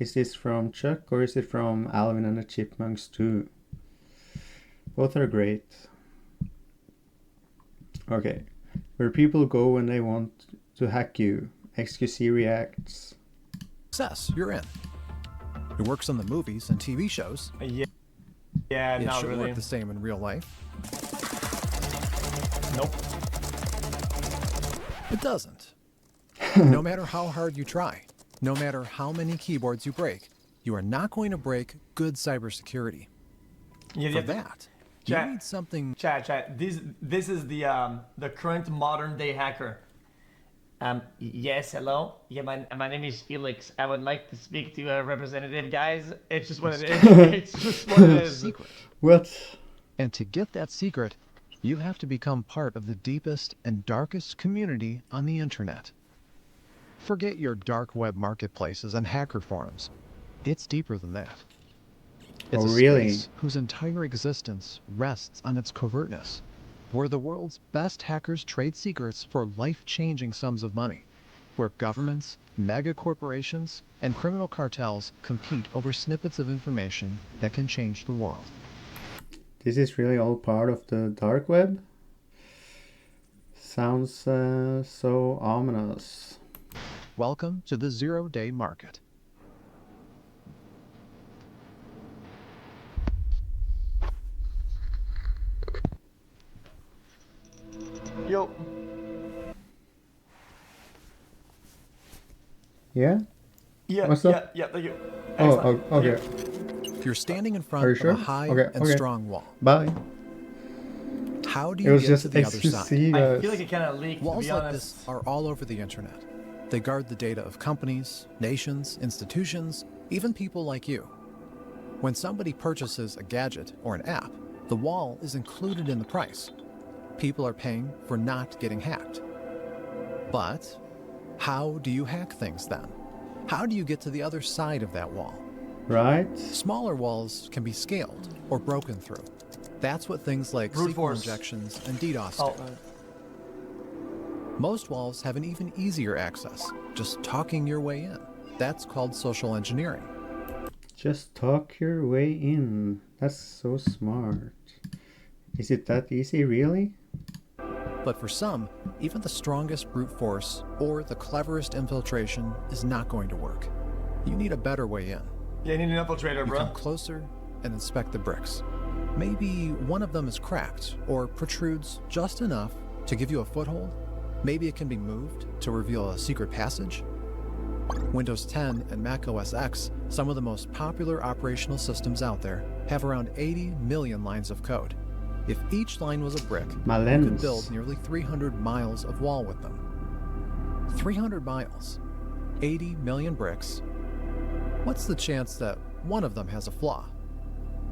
Is this from Chuck or is it from Alvin and the Chipmunks too? Both are great. Okay. Where people go when they want to hack you. xQc reacts. Success, you're in. It works on the movies and TV shows. Yeah, It not should really. work the same in real life. Nope. It doesn't. No matter how hard you try, no matter how many keyboards you break, you are not going to break good cybersecurity. For that, you Chat. need something. Chat. This is the current modern day hacker. Yes, hello. Yeah, my name is Felix. I would like to speak to a representative, guys. It's just what it is. It's just what it is. Secret. What? And to get that secret, you have to become part of the deepest and darkest community on the internet. Forget your dark web marketplaces and hacker forums. It's deeper than that. It's Oh, a really? space whose entire existence rests on its covertness, where the world's best hackers trade secrets for life-changing sums of money, where governments, mega corporations, and criminal cartels compete over snippets of information that can change the world. This is really all part of the dark web? Sounds so ominous. Welcome to the zero-day market. Yo. Yeah? Yeah. What's up? Yeah. Thank you. Oh, Excellent. okay. You're standing in front Are you of sure? a high Okay, and okay. strong wall. Bye. How do It you was get just to the other side? xQc, I guys. feel like it kind of leaked. Walls to be like honest. this are all over the internet. They guard the data of companies, nations, institutions, even people like you. When somebody purchases a gadget or an app, the wall is included in the price. People are paying for not getting hacked. But how do you hack things then? How do you get to the other side of that wall? Right? Smaller walls can be scaled or broken through. That's what things like Brute SQL force. injections and DDoS Oh, do. Most walls have an even easier access, just talking your way in. That's called social engineering. Just talk your way in. That's so smart. Is it that easy, really? But for some, even the strongest brute force or the cleverest infiltration is not going to work. You need a better way in. yeah, you need an infiltrator, You bro. come closer and inspect the bricks. Maybe one of them is cracked or protrudes just enough to give you a foothold. Maybe it can be moved to reveal a secret passage. Windows 10 and Mac OS X, some of the most popular operational systems out there, have around 80 million lines of code. If each line was a brick, My you could lens. build nearly 300 miles of wall with them. 300 miles, 80 million bricks. What's the chance that one of them has a flaw?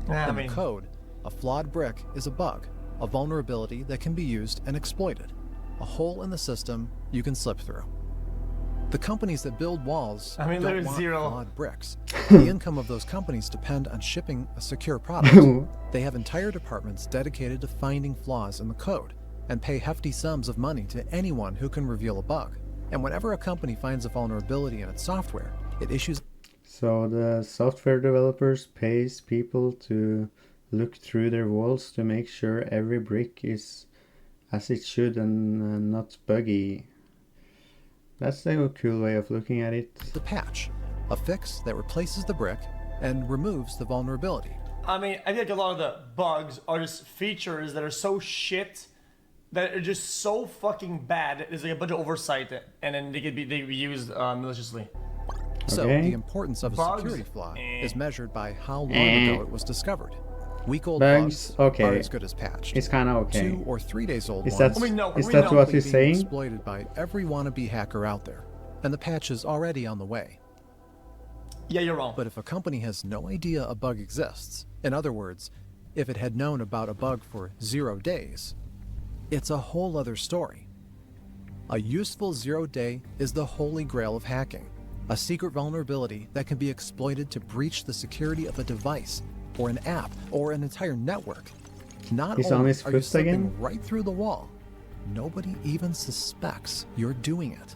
I In mean, the code, a flawed brick is a bug, a vulnerability that can be used and exploited, a hole in the system you can slip through. The companies that build walls I mean, don't there's want zero. flawed bricks. The income of those companies depend on shipping a secure product. They have entire departments dedicated to finding flaws in the code and pay hefty sums of money to anyone who can reveal a bug. And whenever a company finds a vulnerability in its software, it issues So the software developers pays people to look through their walls to make sure every brick is as it should and not buggy. That's a cool way of looking at it. a patch, a fix that replaces the brick and removes the vulnerability. I mean, I feel like a lot of the bugs are just features that are so shit that are just so fucking bad. There's like a bunch of oversight, and then they be used maliciously. So Okay. the importance of a Bugs, security flaw eh. is measured by how long ago it was discovered. Week-old Bugs, bugs okay. are as good as patched. It's kind of okay. 2 or 3 days old Is ones that, We know, is we that know. what are he's being saying? exploited by every wannabe hacker out there, and the patch is already on the way. Yeah, you're wrong. But if a company has no idea a bug exists, in other words, if it had known about a bug for 0 days, it's a whole other story. A useful 0 day is the holy grail of hacking, a secret vulnerability that can be exploited to breach the security of a device, or an app, or an entire network. Not He's on only his are you foot slipping again? right through the wall, nobody even suspects you're doing it.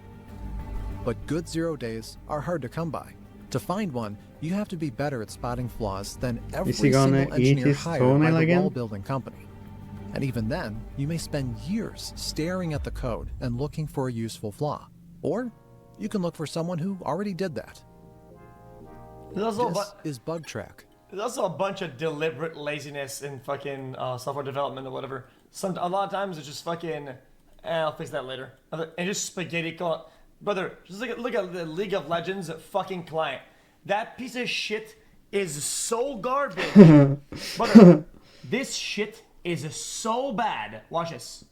But good 0 days are hard to come by. To find one, you have to be better at spotting flaws than every Is he gonna single eat engineer his hired by toenail the again? wall-building company. And even then, you may spend years staring at the code and looking for a useful flaw. Or you can look for someone who already did that. There's also, This is Bug Track. there's also a bunch of deliberate laziness in fucking software development or whatever. A lot of times it's just fucking, I'll fix that later. And just spaghetti. Brother, just look at the League of Legends fucking client. That piece of shit is so garbage. Brother, this shit is so bad. Watch this.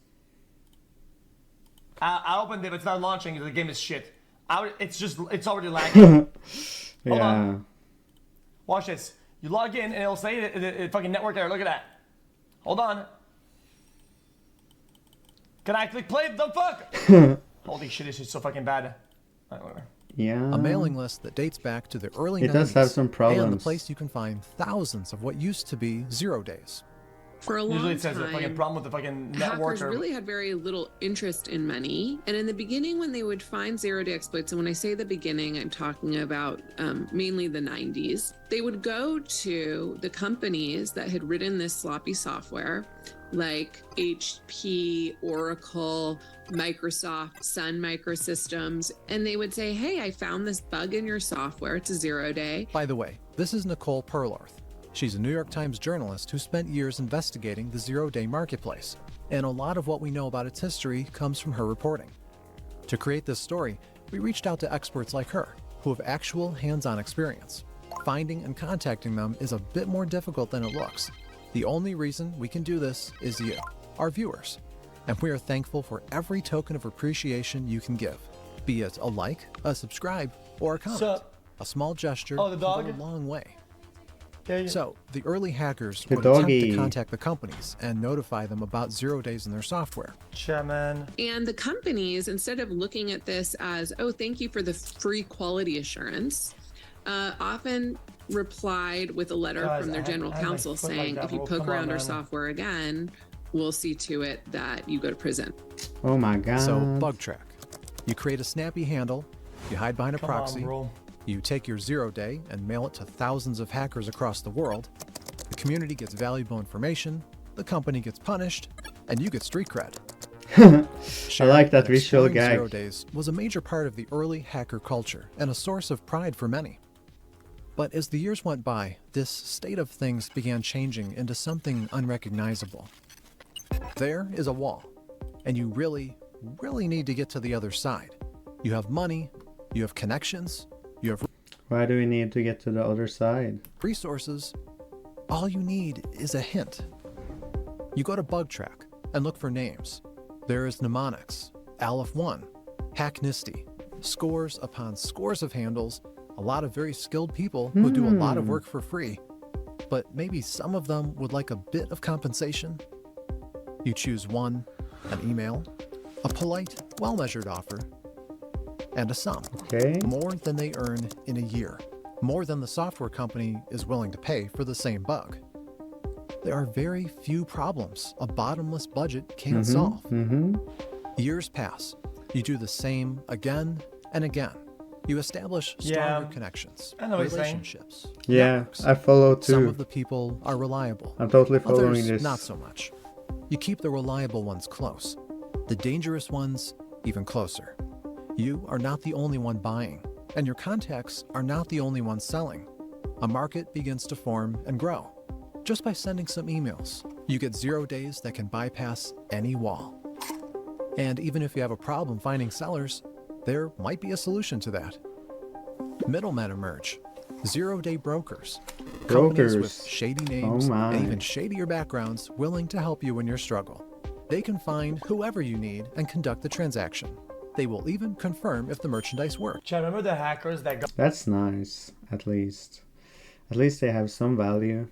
I opened it, but it's not launching. The game is shit. It's already lagging. Hold on. Watch this. You log in and it'll say the fucking network error. Look at that. Hold on. Can I click play? The fuck? Holy shit, this is so fucking bad. Alright, whatever. Yeah. A mailing list that dates back to the early It 90s. does have some And the problems. place you can find thousands of what used to be 0 days. For a long Usually it says a fucking time, problem with the fucking network. hackers really had very little interest in money. And in the beginning, when they would find zero-day exploits, and when I say the beginning, I'm talking about mainly the 90s, they would go to the companies that had written this sloppy software, like HP, Oracle, Microsoft, Sun Microsystems, and they would say, hey, I found this bug in your software. It's a 0 day. By the way, this is Nicole Perlarth. She's a New York Times journalist who spent years investigating the 0-day marketplace, and a lot of what we know about its history comes from her reporting. To create this story, we reached out to experts like her, who have actual hands-on experience. Finding and contacting them is a bit more difficult than it looks. The only reason we can do this is you, our viewers, and we are thankful for every token of appreciation you can give, be it a like, a subscribe, or a comment. Sup? A small gesture Oh, the can dog? go a long way. Yeah, So, the early hackers The would attempt doggy. to contact the companies and notify them about 0 days in their software. yeah, man. And the companies, instead of looking at this as, oh, thank you for the free quality assurance, often replied with a letter Guys, from their I general had my counsel foot like saying, that, if you bro. poke Come on, around our man. software again, we'll see to it that you go to prison. Oh my god. So, Bug Track. You create a snappy handle, you hide behind a Come proxy, on, bro. you take your 0 day and mail it to thousands of hackers across the world. The community gets valuable information, the company gets punished, and you get street cred. I like that and visual exploring gag. 0 days was a major part of the early hacker culture and a source of pride for many. But as the years went by, this state of things began changing into something unrecognizable. There is a wall, and you really need to get to the other side. You have money, you have connections, you have Why do we need to get to the other side? resources. All you need is a hint. You go to Bug Track and look for names. There is Mnemonics, Aleph One, Hacknisty, scores upon scores of handles, a lot of very skilled people who do a lot of work for free, but maybe some of them would like a bit of compensation. You choose one, an email, a polite, well-measured offer, and a sum. Okay. More than they earn in a year. More than the software company is willing to pay for the same bug. There are very few problems a bottomless budget can't solve. Years pass. You do the same again and again. You establish stronger Yeah, connections, I know what you're saying. relationships, Yeah, networks. I follow Some too. of the people are reliable. I'm totally following Others, this. not so much. You keep the reliable ones close, the dangerous ones even closer. You are not the only one buying, and your contacts are not the only ones selling. A market begins to form and grow. Just by sending some emails, you get 0 days that can bypass any wall. And even if you have a problem finding sellers, there might be a solution to that. Middlemen emerge. 0-day brokers. Companies with Brokers. shady names my. and even shadier backgrounds willing to help you in your struggle. They can find whoever you need and conduct the transaction. They will even confirm if the merchandise works. Chad, remember the hackers that That's nice, at least. At least they have some value.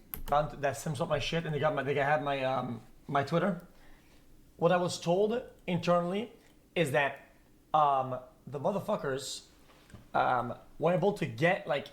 that sims up my shit and they had my my Twitter? What I was told internally is that the motherfuckers were able to get like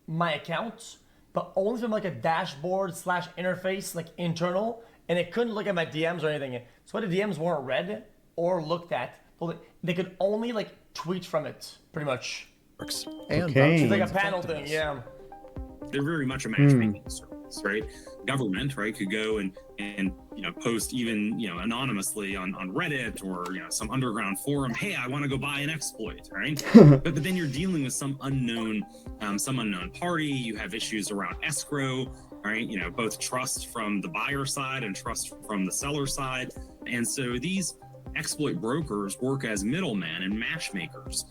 my accounts, but only from like a dashboard slash interface, like internal, and it couldn't look at my DMs or anything. So the DMs weren't read or looked at. Well, they could only like tweet from it, pretty much. networks and Okay. It's like a vouch for its panel thing, effectiveness. yeah. They're very much a matchmaking service, right? Government, right, could go and post even anonymously on Reddit or some underground forum. Hey, I want to go buy an exploit, right? but then you're dealing with some unknown party. You have issues around escrow, right? Both trust from the buyer side and trust from the seller side, and so these exploit brokers work as middlemen and matchmakers.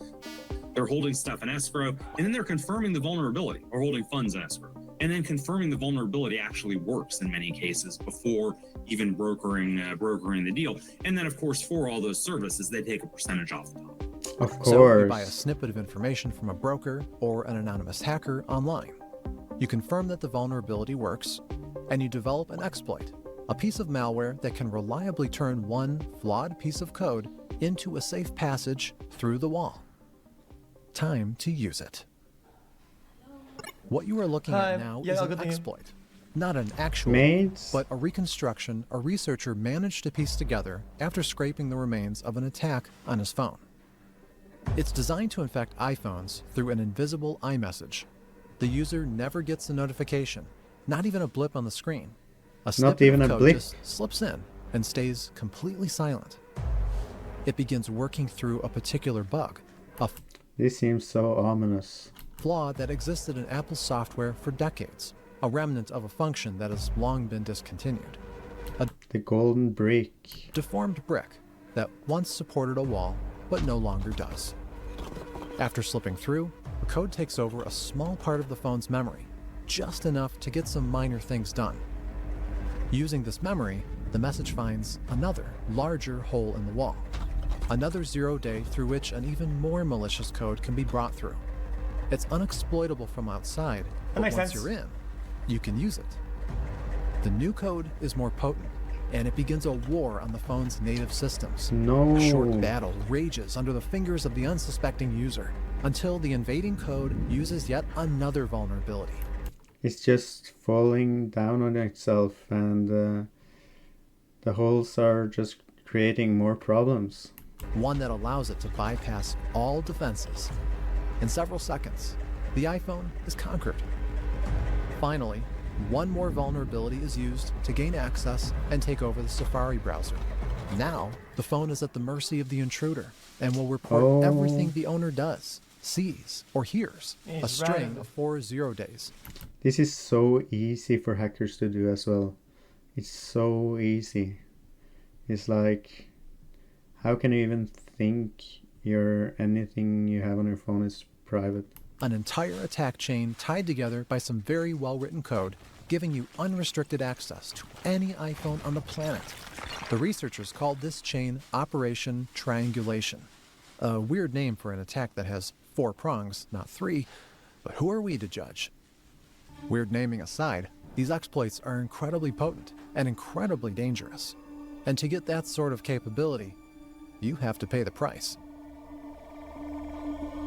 They're holding stuff in escrow, and then they're confirming the vulnerability or holding funds in escrow, and then confirming the vulnerability actually works in many cases before even brokering the deal. And then, of course, for all those services, they take a percentage off the top. Of So course. you buy a snippet of information from a broker or an anonymous hacker online. You confirm that the vulnerability works, and you develop an exploit, a piece of malware that can reliably turn one flawed piece of code into a safe passage through the wall. Time to use it. What you are looking at now Yeah, is I'll an continue. exploit. Not an actual, Mates. but a reconstruction a researcher managed to piece together after scraping the remains of an attack on his phone. It's designed to infect iPhones through an invisible iMessage. The user never gets a notification, not even a blip on the screen. A snippet even of a code blip. just slips in and stays completely silent. It begins working through a particular bug, a This seems so ominous. flaw that existed in Apple's software for decades, a remnant of a function that has long been discontinued. A The golden brick. deformed brick that once supported a wall but no longer does. After slipping through, the code takes over a small part of the phone's memory, just enough to get some minor things done. Using this memory, the message finds another, larger hole in the wall. Another 0 day through which an even more malicious code can be brought through. It's unexploitable from outside, but makes once sense. you're in, you can use it. The new code is more potent, and it begins a war on the phone's native systems. No. A short battle rages under the fingers of the unsuspecting user until the invading code uses yet another vulnerability. It's just falling down on itself, and the holes are just creating more problems. One that allows it to bypass all defenses. In several seconds, the iPhone is conquered. Finally, one more vulnerability is used to gain access and take over the Safari browser. Now, the phone is at the mercy of the intruder and will report Oh. everything the owner does, sees, or hears, a He's string right. of 4 0 days. This is so easy for hackers to do as well. It's so easy. It's like, how can you even think anything you have on your phone is private? An entire attack chain tied together by some very well-written code, giving you unrestricted access to any iPhone on the planet. The researchers called this chain Operation Triangulation. A weird name for an attack that has 4 prongs, not 3, but who are we to judge? Weird naming aside, these exploits are incredibly potent and incredibly dangerous. And to get that sort of capability, you have to pay the price.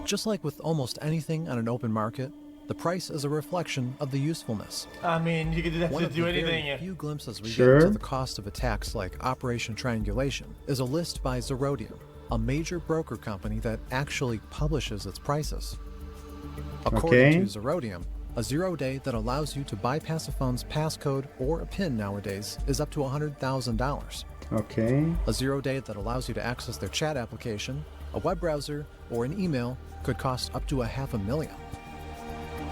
Just like with almost anything on an open market, the price is a reflection of the usefulness. I mean, you could do that One to of do the anything. very few glimpses we Sure. get to the cost of attacks like Operation Triangulation is a list by Zerodium, a major broker company that actually publishes its prices. According Okay. to Zerodium, a 0 day that allows you to bypass a phone's passcode or a PIN nowadays is up to $100,000. Okay. A 0 day that allows you to access their chat application, a web browser, or an email could cost up to $500,000.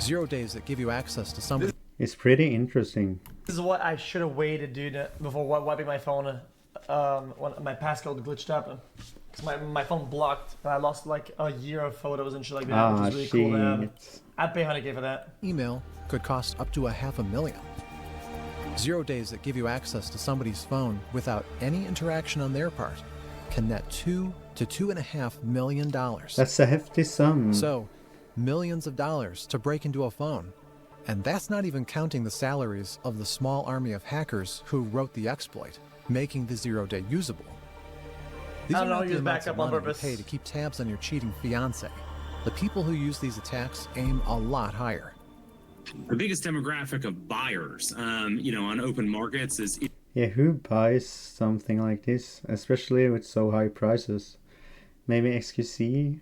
0 days that give you access to somebody It's pretty interesting. This is what I should have waited, dude, before wiping my phone when my passcode glitched up. Because my phone blocked, and I lost like a year of photos and shit like that, which is really cool to have. shit. I'd pay 100K for that. email could cost up to $500,000. 0 days that give you access to somebody's phone without any interaction on their part can net $2 to $2.5 million. That's a hefty sum. So, millions of dollars to break into a phone. And that's not even counting the salaries of the small army of hackers who wrote the exploit, making the 0 day usable. These I are don't know, not the use amounts of backup on money you purpose. pay to keep tabs on your cheating fiance. The people who use these attacks aim a lot higher. The biggest demographic of buyers, on open markets is Yeah, who buys something like this, especially with so high prices? Maybe xQc?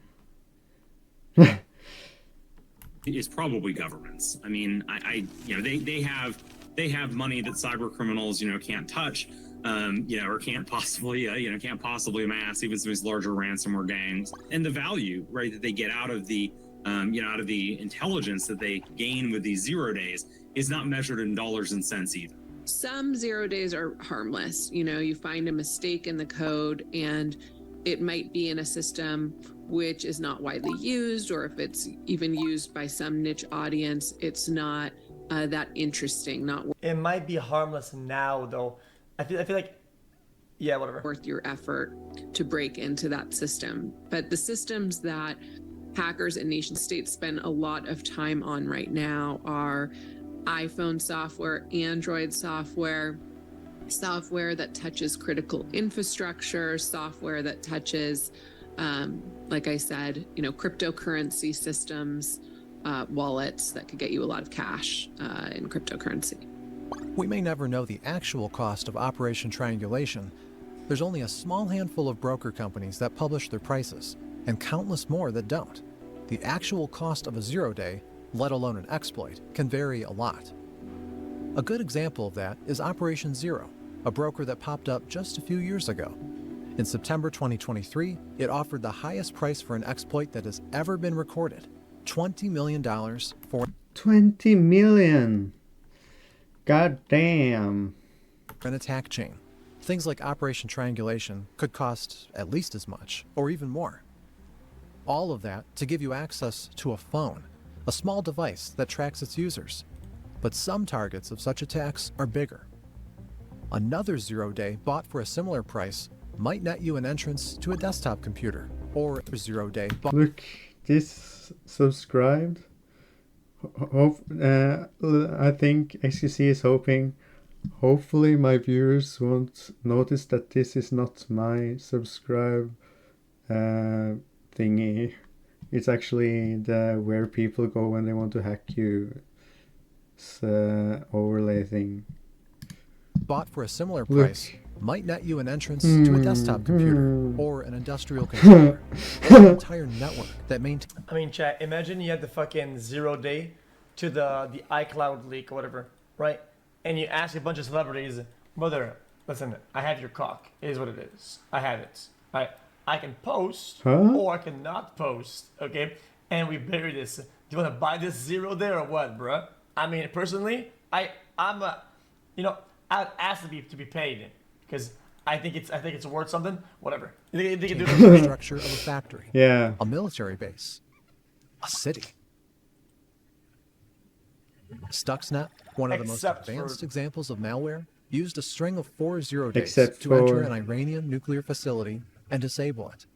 is probably governments. I mean, they have money that cyber criminals, can't touch, or can't possibly, can't possibly amass, even some of these larger ransomware gangs. And the value, right, that they get out of the, out of the intelligence that they gain with these 0 days is not measured in dollars and cents either. Some 0 days are harmless. You find a mistake in the code and it might be in a system which is not widely used, or if it's even used by some niche audience, it's not that interesting, not It might be harmless now, though. I feel like, yeah, whatever. worth your effort to break into that system. But the systems that hackers and nation states spend a lot of time on right now are iPhone software, Android software, software that touches critical infrastructure, software that touches, like I said, cryptocurrency systems, wallets that could get you a lot of cash in cryptocurrency. We may never know the actual cost of Operation Triangulation. There's only a small handful of broker companies that publish their prices, and countless more that don't. The actual cost of a 0 day, let alone an exploit, can vary a lot. A good example of that is Operation Zero, a broker that popped up just a few years ago. In September 2023, it offered the highest price for an exploit that has ever been recorded, $20 million for 20 million. God damn. an attack chain. Things like Operation Triangulation could cost at least as much, or even more. All of that to give you access to a phone, a small device that tracks its users. But some targets of such attacks are bigger. Another 0 day bought for a similar price might net you an entrance to a desktop computer, or a 0 day bought. Look, this subscribed. I think xQc is hoping. Hopefully my viewers won't notice that this is not my subscribe thingy. It's actually the where people go when they want to hack you overlay thing. Bought for a similar Look. price might net you an entrance to a desktop computer or an industrial controller, or an entire network that maintains. I mean, chat, imagine you had the fucking 0 day to the iCloud leak or whatever, right? And you ask a bunch of celebrities, brother, listen, I have your cock. It is what it is. I have it. I can post or I cannot post, okay? And we bury this. Do you want to buy this 0 day or what, bruh? I mean, personally, I'd ask to be paid because I think it's worth something. Whatever. They can do The structure of a factory, Yeah. a military base, a city. Stuxnet, one of the most Except for- advanced examples of malware, used a string of 4 0 days Except to enter for- an Iranian nuclear facility and disable it.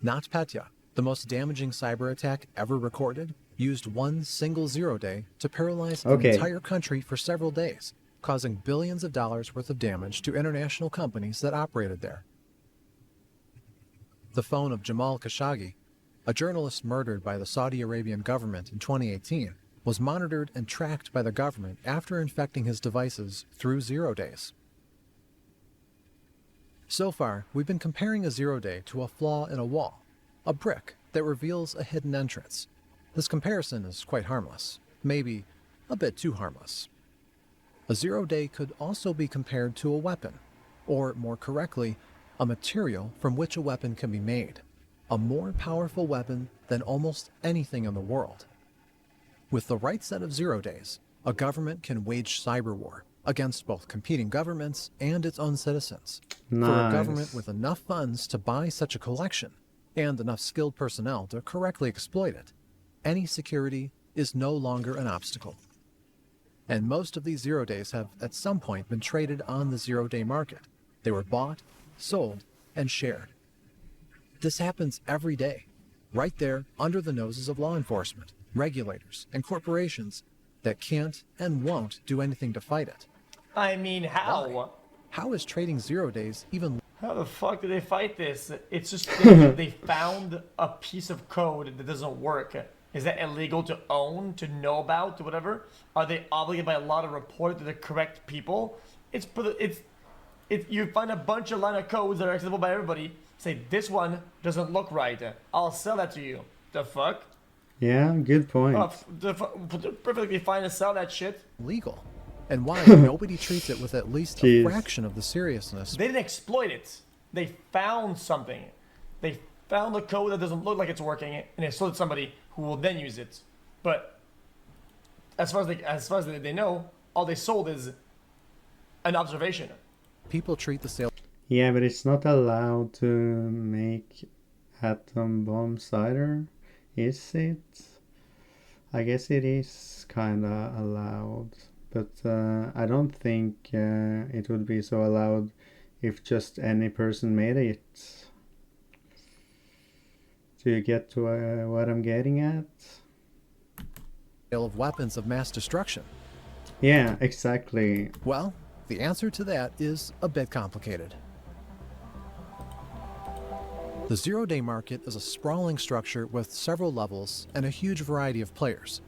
NotPetya, the most damaging cyber attack ever recorded, used one single 0 day to paralyze an Okay. entire country for several days, causing billions of dollars worth of damage to international companies that operated there. The phone of Jamal Khashoggi, a journalist murdered by the Saudi Arabian government in 2018, was monitored and tracked by the government after infecting his devices through 0 days. So far, we've been comparing a 0 day to a flaw in a wall, a brick that reveals a hidden entrance. This comparison is quite harmless, maybe a bit too harmless. A 0 day could also be compared to a weapon, or more correctly, a material from which a weapon can be made, a more powerful weapon than almost anything in the world. With the right set of 0 days, a government can wage cyber war against both competing governments and its own citizens. For a government Nice. with enough funds to buy such a collection and enough skilled personnel to correctly exploit it, any security is no longer an obstacle. And most of these 0 days have at some point been traded on the 0 day market. They were bought, sold, and shared. This happens every day, right there under the noses of law enforcement, regulators, and corporations that can't and won't do anything to fight it. I mean, how? Why? How is trading 0 days even How the fuck do they fight this? It's just they found a piece of code that doesn't work. Is that illegal to own, to know about, to whatever? Are they obligated by law to report it to the correct people? You find a bunch of line of codes that are acceptable by everybody. Say this one doesn't look right. I'll sell that to you. The fuck? Yeah, good point. Perfectly fine to sell that shit. Legal, and why nobody treats it with at least a Jeez. fraction of the seriousness. They didn't exploit it. They found something. They found a code that doesn't look like it's working, and they sold it to somebody who will then use it. But as far as they know, all they sold is an observation. People treat the sale Yeah, but it's not allowed to make atom bombs either, is it? I guess it is kinda allowed, but I don't think it would be so allowed if just any person made it. Do you get to what I'm getting at? of weapons of mass destruction. Yeah, exactly. Well, the answer to that is a bit complicated. The zero-day market is a sprawling structure with several levels and a huge variety of players.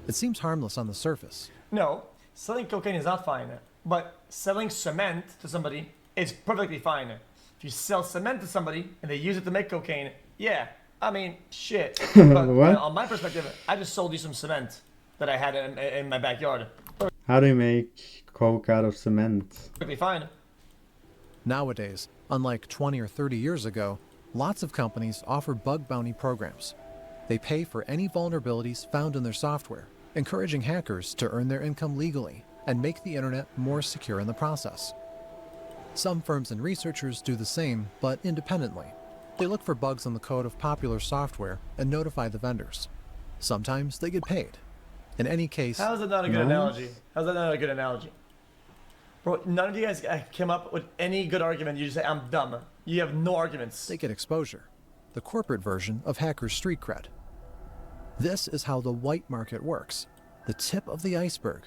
It seems harmless on the surface. No, selling cocaine is not fine, but selling cement to somebody is perfectly fine. If you sell cement to somebody and they use it to make cocaine, yeah, I mean, shit. But What? on my perspective, I just sold you some cement that I had in my backyard. How do you make coke out of cement? Perfectly fine. Nowadays, unlike 20 or 30 years ago, lots of companies offer bug bounty programs. They pay for any vulnerabilities found in their software, encouraging hackers to earn their income legally and make the internet more secure in the process. Some firms and researchers do the same, but independently. They look for bugs in the code of popular software and notify the vendors. Sometimes they get paid. In any case, How is that not a good Nice. analogy? How's that not a good analogy? Bro, none of you guys came up with any good argument. You just say, I'm dumb. You have no arguments. they get exposure, the corporate version of hackers' street cred. This is how the white market works, the tip of the iceberg,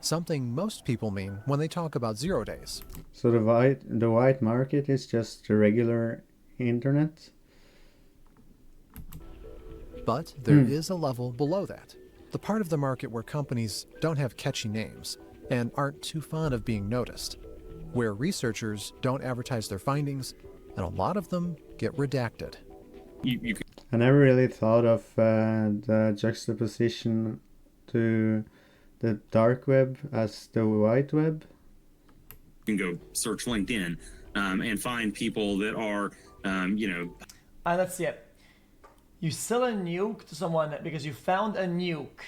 something most people mean when they talk about 0 days. So the white market is just the regular internet? But there is a level below that, the part of the market where companies don't have catchy names and aren't too fond of being noticed, where researchers don't advertise their findings, and a lot of them get redacted. You I never really thought of the juxtaposition to the dark web as the white web. can go search LinkedIn and find people that are, Let's see it. You sell a nuke to someone because you found a nuke.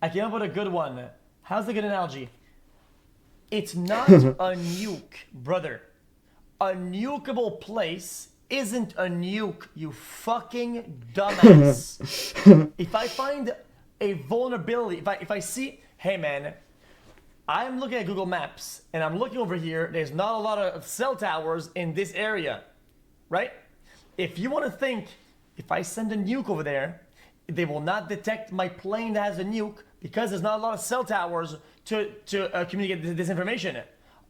I came up with a good one. How's the good analogy? It's not a nuke, brother. A nukeable place isn't a nuke, you fucking dumbass. If I find a vulnerability, if I see, hey man, I'm looking at Google Maps and I'm looking over here, there's not a lot of cell towers in this area, right? If you want to think, if I send a nuke over there, they will not detect my plane that has a nuke because there's not a lot of cell towers to communicate this information.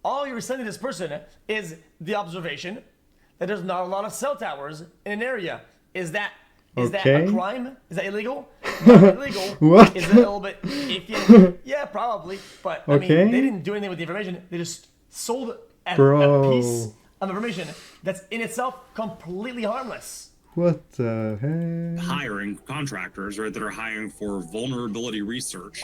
All you're sending this person is the observation that there's not a lot of cell towers in an area. Is that Okay. a crime? Is that illegal? Not illegal. What? Is it a little bit iffy? Yeah, probably. But I mean, Okay. they didn't do anything with the information. They just sold a Bro. piece of information that's in itself completely harmless. What the heck? hiring contractors, right, that are hiring for vulnerability research,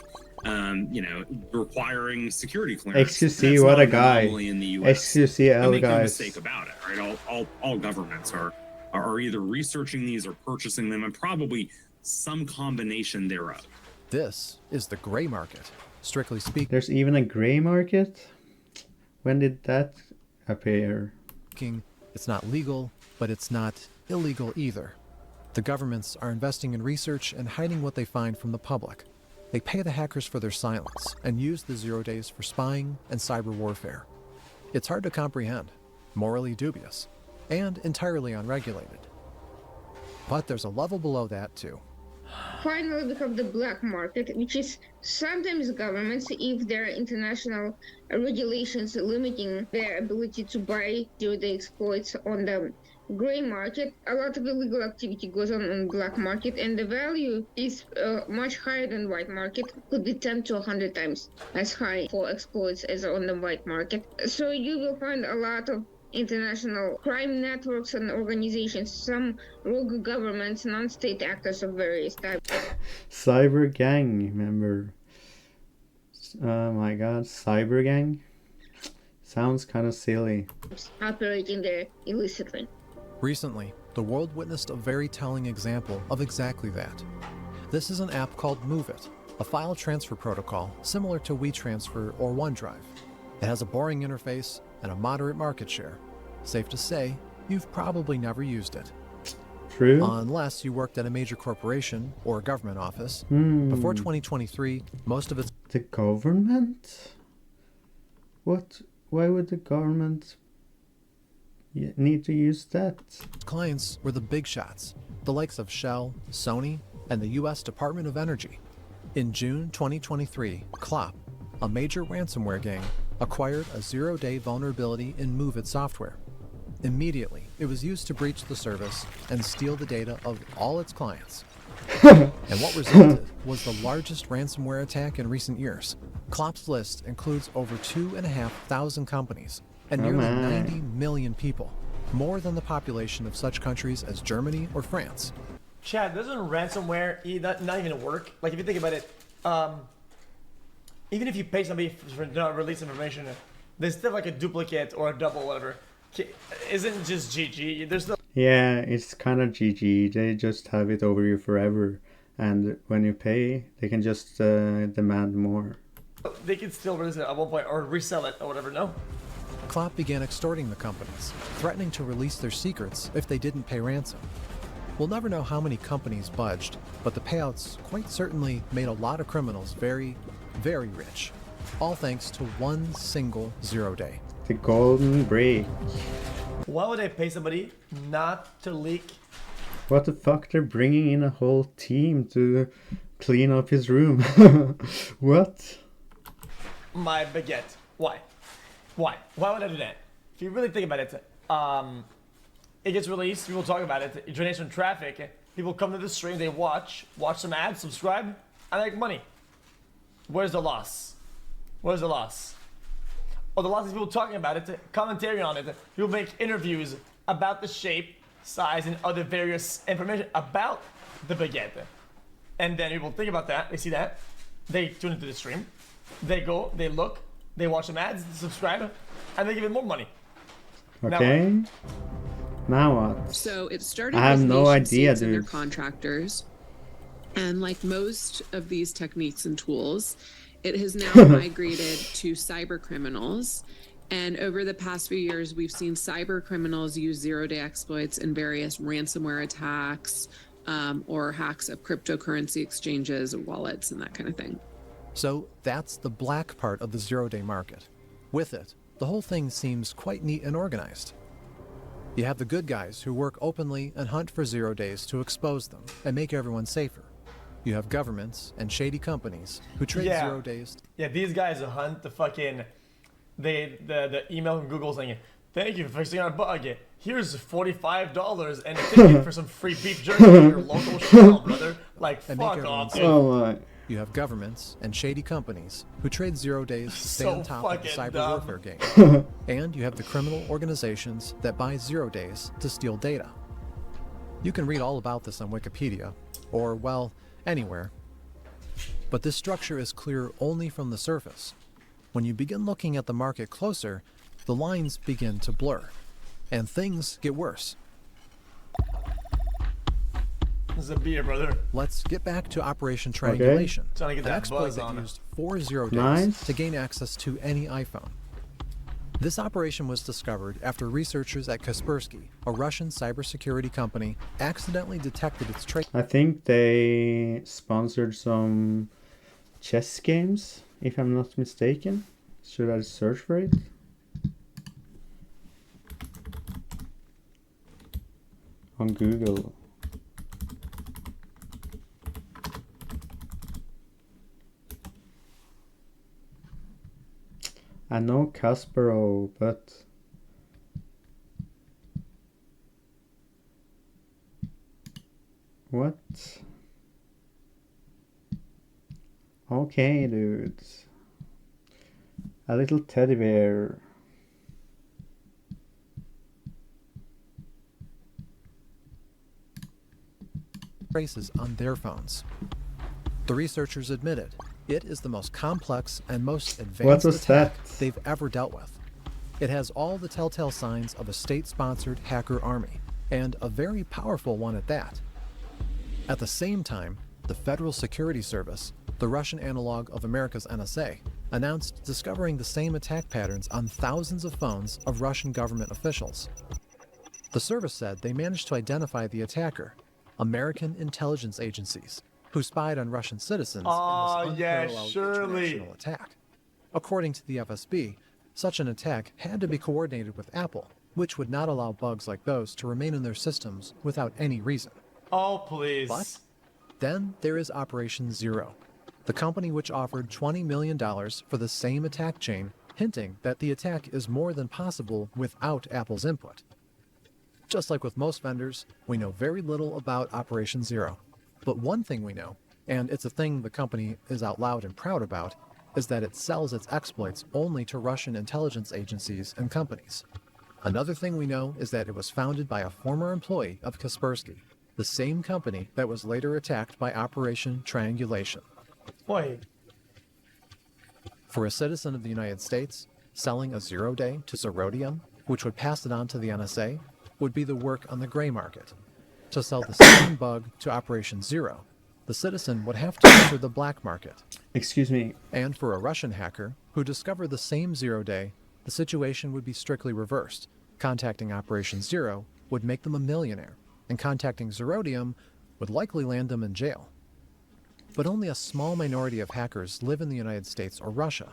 requiring security clearance. xQc, That's what not a an guy. anomaly in the US. xQcl, And make no guys. mistake about it, right? All governments are either researching these or purchasing them, and probably some combination thereof. This is the gray market. Strictly speaking, There's even a gray market? When did that appear? it's not legal, but it's not illegal either. The governments are investing in research and hiding what they find from the public. They pay the hackers for their silence and use the 0 days for spying and cyber warfare. It's hard to comprehend, morally dubious, and entirely unregulated. But there's a level below that too. Finally, we have the black market, which is sometimes governments, if there are international regulations limiting their ability to buy the exploits on the gray market. A lot of illegal activity goes on black market, and the value is much higher than white market. Could be 10 to 100 times as high for exploits as on the white market. So you will find a lot of international crime networks and organizations, some rogue governments, non-state actors of various types. Cyber gang member. Oh my god, cyber gang? Sounds kind of silly. Operating there illicitly. Recently, the world witnessed a very telling example of exactly that. This is an app called MoveIt, a file transfer protocol similar to WeTransfer or OneDrive. It has a boring interface and a moderate market share. Safe to say, you've probably never used it. True? Unless you worked at a major corporation or a government office. Hmm. Before 2023, most of its The government? What? Why would the government need to use that? clients were the big shots, the likes of Shell, Sony, and the US Department of Energy. In June 2023, Clop, a major ransomware gang, acquired a zero-day vulnerability in MoveIt software. Immediately, it was used to breach the service and steal the data of all its clients. And what resulted was the largest ransomware attack in recent years. Clop's list includes over 2,500 companies and Oh nearly my. 90 million people, more than the population of such countries as Germany or France. Chad, doesn't ransomware not even work? Like if you think about it, even if you pay somebody for not release information, there's still like a duplicate or a double, whatever. Isn't just GG? There's still Yeah, it's kind of GG. They just have it over you forever. And when you pay, they can just demand more. they can still release it at one point or resell it or whatever. No. Clop began extorting the companies, threatening to release their secrets if they didn't pay ransom. We'll never know how many companies budged, but the payouts quite certainly made a lot of criminals very, very rich. All thanks to one single zero-day. The golden break. Why would I pay somebody not to leak? What the fuck? They're bringing in a whole team to clean up his room. What? My baguette. Why? Why? Why would I do that? If you really think about it, it gets released, people talk about it, it generates some traffic, people come to the stream, they watch some ads, subscribe, I make money. Where's the loss? Where's the loss? Oh, the loss is people talking about it, commentary on it, people make interviews about the shape, size, and other various information about the baguette. And then people think about that, they see that, they tune into the stream, they go, they look, they watch some ads, subscribe, and they give it more money. Okay. Now what? So it started I have with no nation idea, states and their dude. contractors. And like most of these techniques and tools, it has now migrated to cyber criminals. And over the past few years, we've seen cyber criminals use zero-day exploits in various ransomware attacks or hacks of cryptocurrency exchanges, wallets, and that kind of thing. So that's the black part of the zero-day market. With it, the whole thing seems quite neat and organized. You have the good guys who work openly and hunt for 0 days to expose them and make everyone safer. You have governments and shady companies who trade 0 days. Yeah, these guys hunt the fucking the email from Google saying, "Thank you for fixing our bug. Here's $45 and a ticket for some free beef jerky at your local Shell, brother." Like, And make fuck everyone off, safe. dude. Oh my. You have governments and shady companies who trade 0 days to stay So on top of the fucking cyber dumb. warfare game. And you have the criminal organizations that buy 0 days to steal data. You can read all about this on Wikipedia, or, well, anywhere. But this structure is clear only from the surface. When you begin looking at the market closer, the lines begin to blur, and things get worse. This is a beer, brother. Let's get back to Operation Triangulation, Trying to get an that exploit buzz that on it. used 4 0 days Nice. to gain access to any iPhone. This operation was discovered after researchers at Kaspersky, a Russian cybersecurity company, accidentally detected its trace. I think they sponsored some chess games, if I'm not mistaken. Should I search for it? On Google. I know Kasparov, but what? Okay, dude. A little teddy bear. traces on their phones. The researchers admitted it is the most complex and most advanced was attack that? they've ever dealt with. It has all the telltale signs of a state-sponsored hacker army, and a very powerful one at that. At the same time, the Federal Security Service, the Russian analog of America's NSA, announced discovering the same attack patterns on thousands of phones of Russian government officials. The service said they managed to identify the attacker, American intelligence agencies, who spied on Russian citizens Oh, in this yeah, unparalleled surely. international attack. According to the FSB, such an attack had to be coordinated with Apple, which would not allow bugs like those to remain in their systems without any reason. Oh, please. But then there is Operation Zero, the company which offered $20 million for the same attack chain, hinting that the attack is more than possible without Apple's input. Just like with most vendors, we know very little about Operation Zero. But one thing we know, and it's a thing the company is out loud and proud about, is that it sells its exploits only to Russian intelligence agencies and companies. Another thing we know is that it was founded by a former employee of Kaspersky, the same company that was later attacked by Operation Triangulation. Wait. For a citizen of the United States, selling a 0-day to Zerodium, which would pass it on to the NSA, would be the work on the gray market. To sell the same bug to Operation Zero, the citizen would have to enter the black market. Excuse me. And for a Russian hacker who discovered the same 0-day, the situation would be strictly reversed. Contacting Operation Zero would make them a millionaire, and contacting Zerodium would likely land them in jail. But only a small minority of hackers live in the United States or Russia.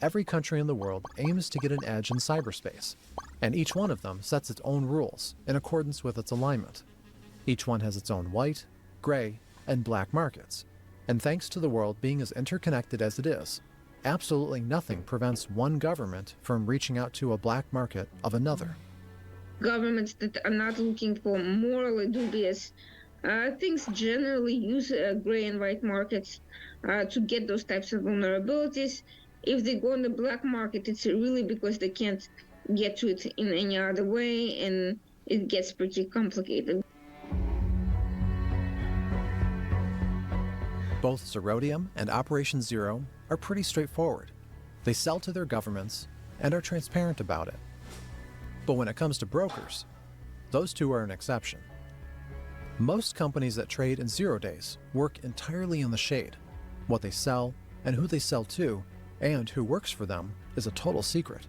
Every country in the world aims to get an edge in cyberspace, and each one of them sets its own rules in accordance with its alignment. Each one has its own white, gray, and black markets. And thanks to the world being as interconnected as it is, absolutely nothing prevents one government from reaching out to a black market of another. Governments that are not looking for morally dubious things generally use gray and white markets to get those types of vulnerabilities. If they go on the black market, it's really because they can't get to it in any other way, and it gets pretty complicated. Both Zerodium and Operation Zero are pretty straightforward. They sell to their governments and are transparent about it. But when it comes to brokers, those two are an exception. Most companies that trade in 0 days work entirely in the shade. What they sell and who they sell to and who works for them is a total secret.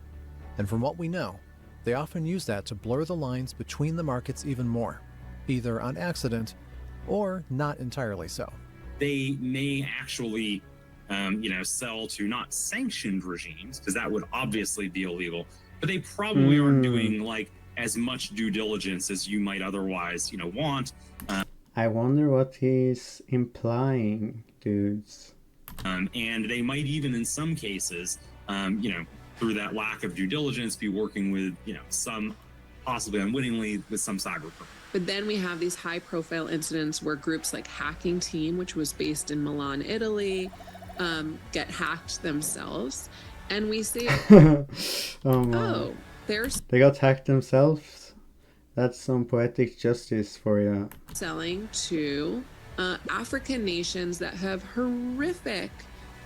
And from what we know, they often use that to blur the lines between the markets even more, either on accident or not entirely so. They may actually, sell to not sanctioned regimes, because that would obviously be illegal, but they probably aren't doing like as much due diligence as you might otherwise, want. I wonder what he's implying, dudes. And they might even, in some cases, through that lack of due diligence, be working with, some possibly unwittingly with some cyber criminal. But then we have these high-profile incidents where groups like Hacking Team, which was based in Milan, Italy, get hacked themselves. And we say, Oh, there's they got hacked themselves? That's some poetic justice for you. selling to African nations that have horrific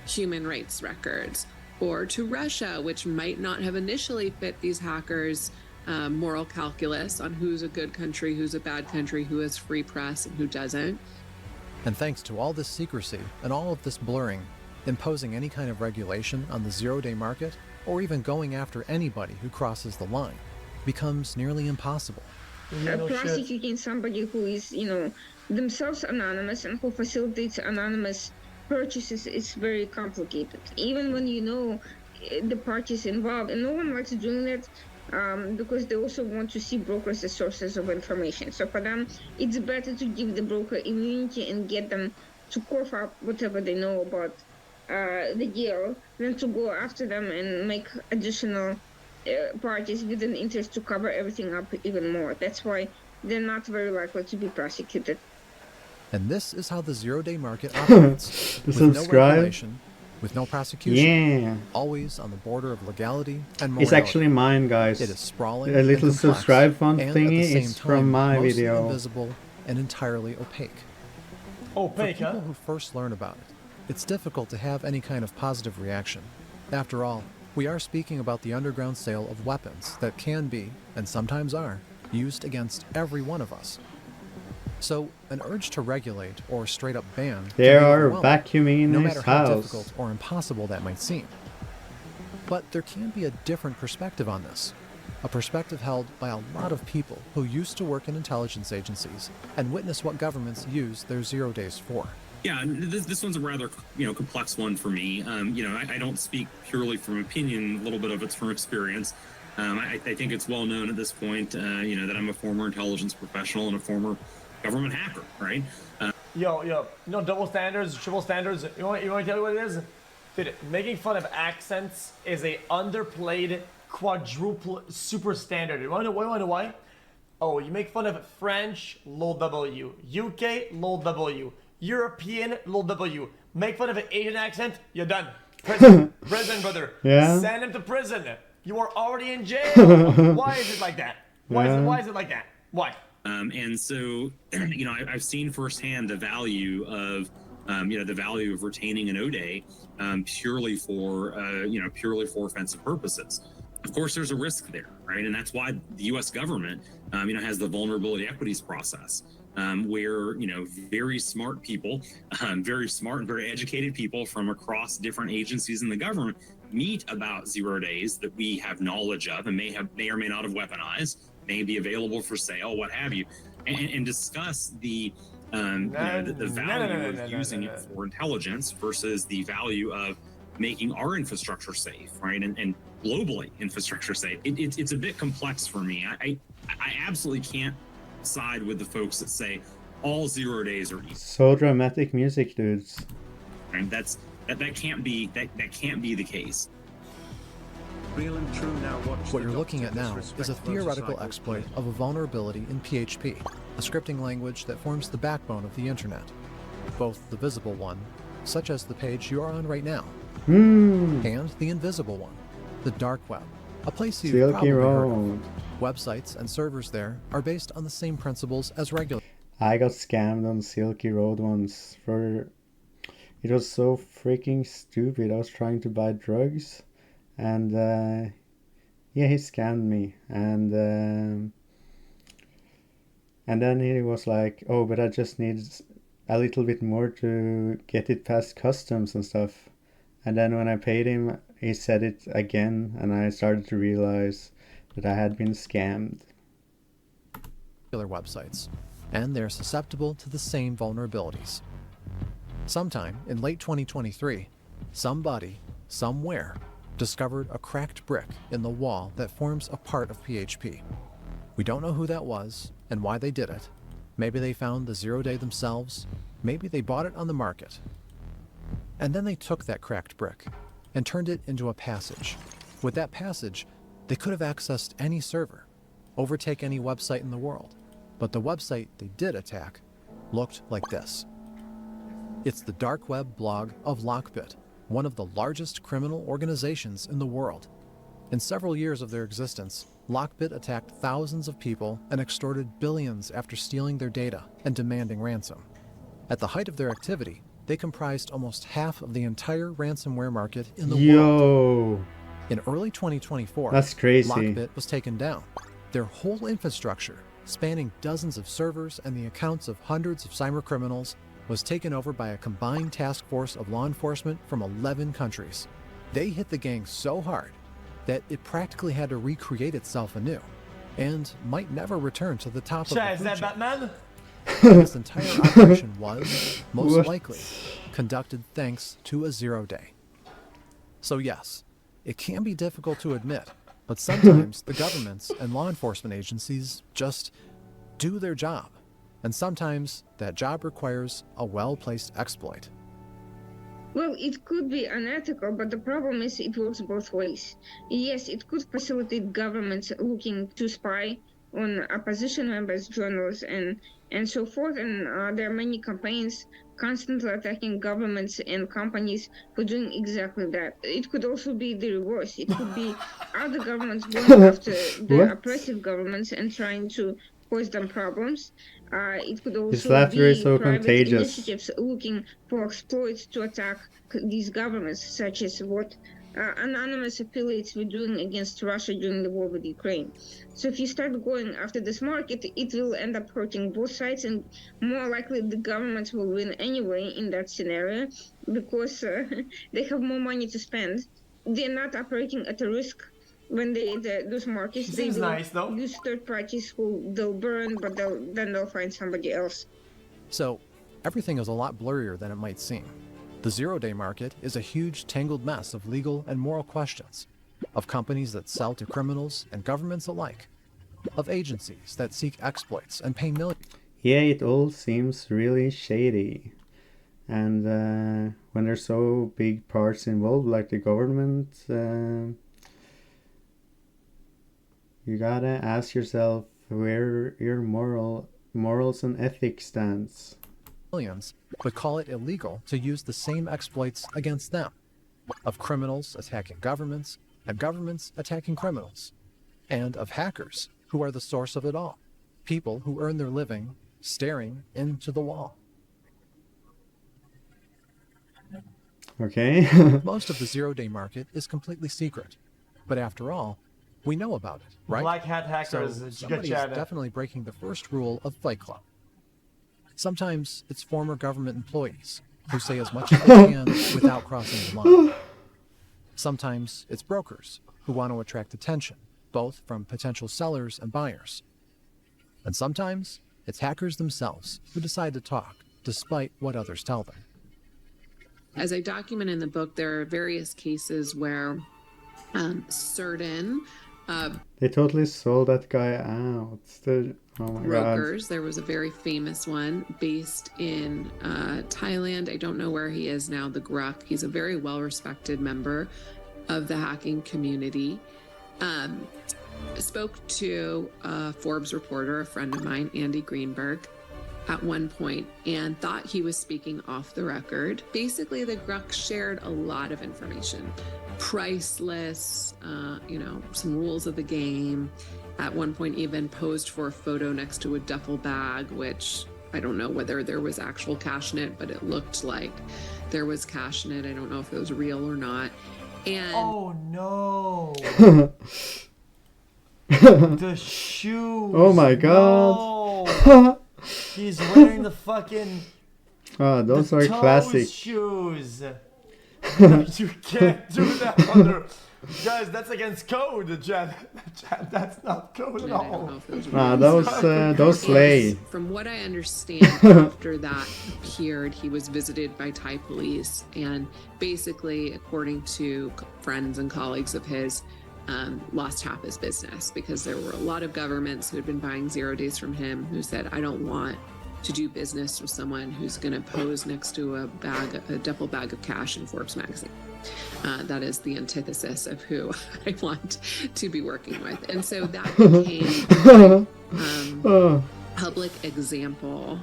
human rights records, or to Russia, which might not have initially fit these hackers' moral calculus on who's a good country, who's a bad country, who has free press, and who doesn't. And thanks to all this secrecy and all of this blurring, imposing any kind of regulation on the 0-day market, or even going after anybody who crosses the line, becomes nearly impossible. Prosecuting somebody who is, themselves anonymous and who facilitates anonymous purchases is very complicated. Even when you know the parties involved, and no one likes doing that because they also want to see brokers as sources of information. So for them, it's better to give the broker immunity and get them to cough up whatever they know about the deal than to go after them and make additional parties with an interest to cover everything up even more. That's why they're not very likely to be prosecuted. And this is how the 0-day market operates, with no regulation, with no prosecution, Yeah. always on the border of legality and morality. It's actually mine, guys. It is sprawling A little and complex, subscribe font and thingy at the same is time, from my mostly video. invisible and entirely opaque. For Opaque, huh? people who first learn about it, it's difficult to have any kind of positive reaction. After all, we are speaking about the underground sale of weapons that can be, and sometimes are, used against every one of us. So, an urge to regulate or straight up ban They can be are overwhelming, vacuuming no his matter how house. difficult or impossible that might seem. But there can be a different perspective on this, a perspective held by a lot of people who used to work in intelligence agencies and witness what governments use their 0 days for. Yeah, and this one's a rather complex one for me. I don't speak purely from opinion. A little bit of it's from experience. I think it's well known at this point, that I'm a former intelligence professional and a former government hacker, right? Yo, double standards, triple standards. You want to tell you what it is? Dude, making fun of accents is a underplayed quadruple super standard. You want to know why? Oh, you make fun of French, lol W. UK, lol W. European, lol W. Make fun of an Asian accent, you're done. Prison, prison, brother. Yeah. Send him to prison. You are already in jail. Why is it like that? Why is it like that? Why? And so, I've seen firsthand the value of, retaining an O-Day purely for offensive purposes. Of course, there's a risk there, right? And that's why the U.S. government, has the vulnerability equities process, where very smart people, very smart and very educated people from across different agencies in the government meet about 0 days that we have knowledge of and may or may not have weaponized, may be available for sale, what have you, and discuss the value of using it for intelligence versus the value of making our infrastructure safe, right? And globally infrastructure safe. It's a bit complex for me. I absolutely can't side with the folks that say all 0 days are equal. So dramatic music, dudes. Right? That can't be the case. What you're looking at now is a theoretical exploit of a vulnerability in PHP, a scripting language that forms the backbone of the internet. Both the visible one, such as the page you are on right now, and the invisible one, the dark web, a place you've Silky probably heard of. Road. Websites and servers there are based on the same principles as regular. I got scammed on Silky Road once. It was so freaking stupid. I was trying to buy drugs, and he scammed me, and then he was like, "Oh, but I just need a little bit more to get it past customs and stuff." And then when I paid him, he said it again, and I started to realize that I had been scammed. Websites, and they're susceptible to the same vulnerabilities. Sometime in late 2023, somebody, somewhere, discovered a cracked brick in the wall that forms a part of PHP. We don't know who that was and why they did it. Maybe they found the 0 day themselves, maybe they bought it on the market. And then they took that cracked brick and turned it into a passage. With that passage, they could have accessed any server, overtake any website in the world. But the website they did attack looked like this. It's the dark web blog of Lockbit, one of the largest criminal organizations in the world. In several years of their existence, Lockbit attacked thousands of people and extorted billions after stealing their data and demanding ransom. At the height of their activity, they comprised almost half of the entire ransomware market in the world. In early 2024, That's crazy. Lockbit was taken down. Their whole infrastructure, spanning dozens of servers and the accounts of hundreds of cybercriminals, was taken over by a combined task force of law enforcement from 11 countries. They hit the gang so hard that it practically had to recreate itself anew, and might never return to the top of the Is food that chain. Batman? This entire operation was, most What? likely, conducted thanks to a 0 day. So yes, it can be difficult to admit, but sometimes the governments and law enforcement agencies just do their job. And sometimes that job requires a well-placed exploit. Well, it could be unethical, but the problem is it works both ways. Yes, it could facilitate governments looking to spy on opposition members, journalists, and so forth. And there are many campaigns constantly attacking governments and companies for doing exactly that. It could also be the reverse. It could be other governments going after the What? oppressive governments and trying to cause them problems. It could His also laughter is be so private contagious. initiatives looking for exploits to attack these governments, such as what anonymous affiliates were doing against Russia during the war with Ukraine. So if you start going after this market, it will end up hurting both sides, and more likely the governments will win anyway in that scenario because they have more money to spend. They're not operating at a risk when those markets. She They seems will nice though. use third parties who they'll burn, but then they'll find somebody else. So, everything is a lot blurrier than it might seem. The zero-day market is a huge tangled mess of legal and moral questions, of companies that sell to criminals and governments alike, of agencies that seek exploits and pay millions. Yeah, it all seems really shady. And when there's so big parts involved, like the government, you gotta ask yourself where your morals and ethics stands. But call it illegal to use the same exploits against them, of criminals attacking governments and governments attacking criminals, and of hackers who are the source of it all, people who earn their living staring into the wall. Okay. Most of the zero-day market is completely secret, but after all, we know about it, right? Black hat So hackers. somebody is definitely breaking the first rule of Fight Club. Sometimes it's former government employees who say as much as they can without crossing the line. Sometimes it's brokers who want to attract attention, both from potential sellers and buyers. And sometimes it's hackers themselves who decide to talk, despite what others tell them. As I document in the book, there are various cases where certain They totally sold that guy out. Oh my brokers, god. there was a very famous one based in Thailand. I don't know where he is now, the Gruk. He's a very well-respected member of the hacking community. Spoke to a Forbes reporter, a friend of mine, Andy Greenberg, at one point and thought he was speaking off the record. Basically, the Gruk shared a lot of information, price lists, some rules of the game. At one point, even posed for a photo next to a duffel bag, which I don't know whether there was actual cash in it, but it looked like there was cash in it. I don't know if it was real or not. And oh no. The shoes. Oh my god. No. He's wearing the fucking Those are toe classic. shoes. You can't do that under. Guys, that's against code, Chad. That's not code at I don't all. know if it was real. Those slay. From what I understand, after that appeared, he was visited by Thai police, and basically, according to friends and colleagues of his, lost half his business because there were a lot of governments who had been buying 0 days from him who said, I don't want to do business with someone who's going to pose next to a duffel bag of cash in Forbes magazine. That is the antithesis of who I want to be working with. And so that became public example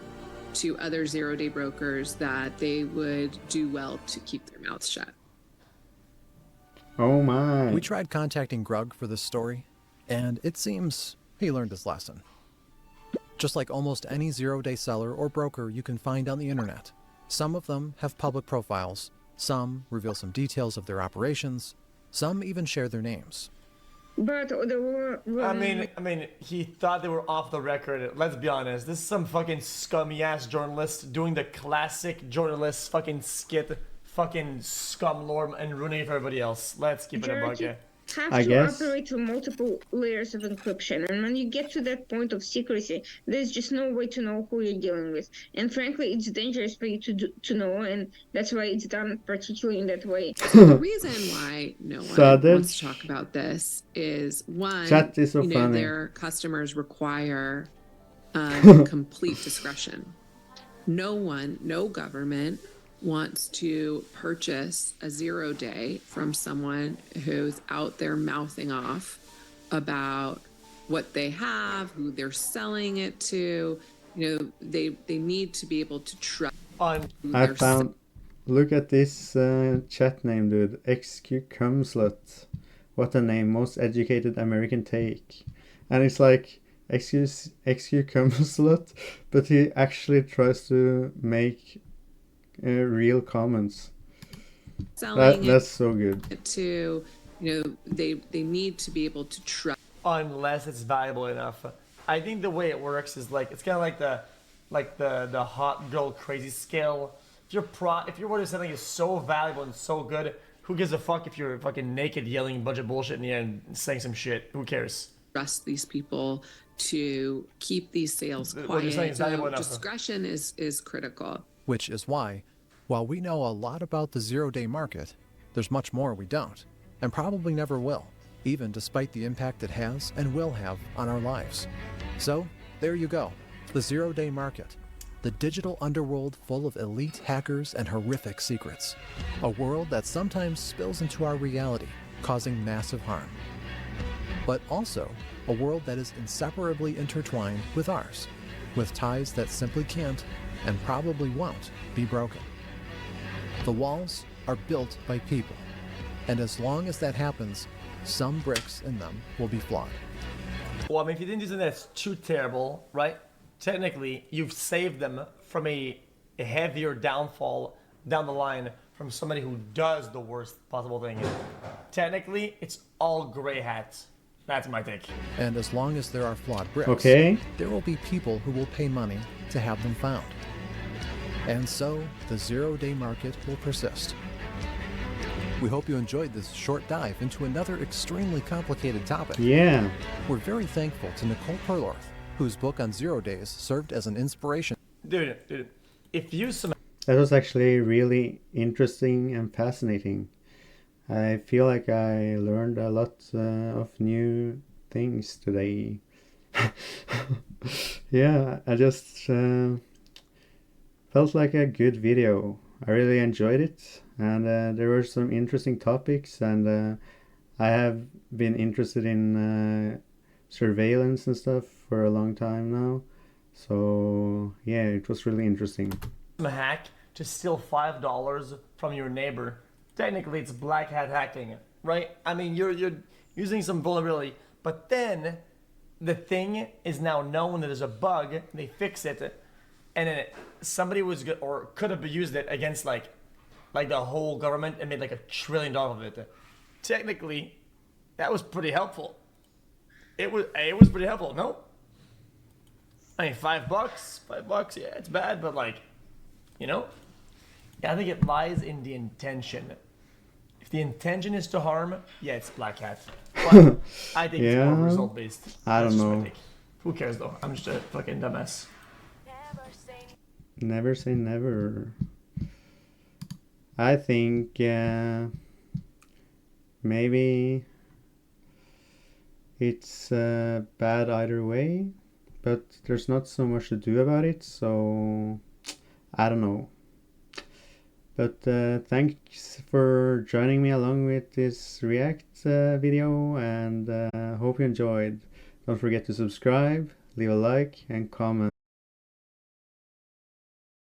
to other 0 day brokers that they would do well to keep their mouths shut. Oh my. We tried contacting Grug for this story, and it seems he learned his lesson. Just like almost any 0 day seller or broker you can find on the internet, some of them have public profiles, some reveal some details of their operations, some even share their names. But there were. I mean, he thought they were off the record. Let's be honest. This is some fucking scummy ass journalist doing the classic journalist fucking skit, fucking scumlord and ruining it for everybody else. Let's keep it a bucket. Have I to guess. operate through multiple layers of encryption, and when you get to that point of secrecy, there's just no way to know who you're dealing with. And frankly, it's dangerous for you to know, and that's why it's done particularly in that way. So the reason why no one wants to talk about this is one, Chat is so funny. their customers require complete discretion. No government wants to purchase a 0 day from someone who's out there mouthing off about what they have, who they're selling it to. They need to be able to trust. I found. Look at this chat name, dude. xQc. What a name. Most educated American take. And it's like XQ comes a lot, but he actually tries to make real comments. selling That's so good. it to, they need to be able to trust. Unless it's valuable enough. I think the way it works is like it's kind of like the hot girl crazy scale. If your word of something is so valuable and so good, who gives a fuck if you're fucking naked yelling a bunch of bullshit in the end and saying some shit? Who cares? Trust these people to keep these sales What you're saying quiet. is valuable So enough. discretion is critical. Which is why, while we know a lot about the zero-day market, there's much more we don't, and probably never will, even despite the impact it has and will have on our lives. So, there you go, the zero-day market, the digital underworld full of elite hackers and horrific secrets, a world that sometimes spills into our reality, causing massive harm. But also, a world that is inseparably intertwined with ours, with ties that simply can't, and probably won't, be broken. The walls are built by people, and as long as that happens, some bricks in them will be flawed. Well, I mean, if you didn't do something that's too terrible, right? Technically, you've saved them from a heavier downfall down the line from somebody who does the worst possible thing. Technically, it's all gray hats. That's my take. And as long as there are flawed bricks, Okay. there will be people who will pay money to have them found. And so, the zero-day market will persist. We hope you enjoyed this short dive into another extremely complicated topic. Yeah. We're very thankful to Nicole Perlorth, whose book on 0 days served as an inspiration. Dude, if you That was actually really interesting and fascinating. I feel like I learned a lot of new things today. Yeah, I just felt like a good video. I really enjoyed it, and there were some interesting topics, and I have been interested in surveillance and stuff for a long time now. So yeah, it was really interesting. hack to steal $5 from your neighbor, technically it's black hat hacking, right? I mean, you're using some vulnerability, but then the thing is now known that there's a bug. They fix it, and then somebody was good or could have used it against like the whole government and made like $1 trillion of it. Technically, that was pretty helpful. It was pretty helpful. No, I mean $5, yeah, it's bad, but like, yeah, I think it lies in the intention. If the intention is to harm, yeah, it's black hat. But I think it's more Yeah. result based. I don't know. Who cares though? I'm just a fucking dumbass. Never say never. I think maybe it's bad either way, but there's not so much to do about it, so I don't know. But thanks for joining me along with this React video, and hope you enjoyed. Don't forget to subscribe, leave a like, and comment.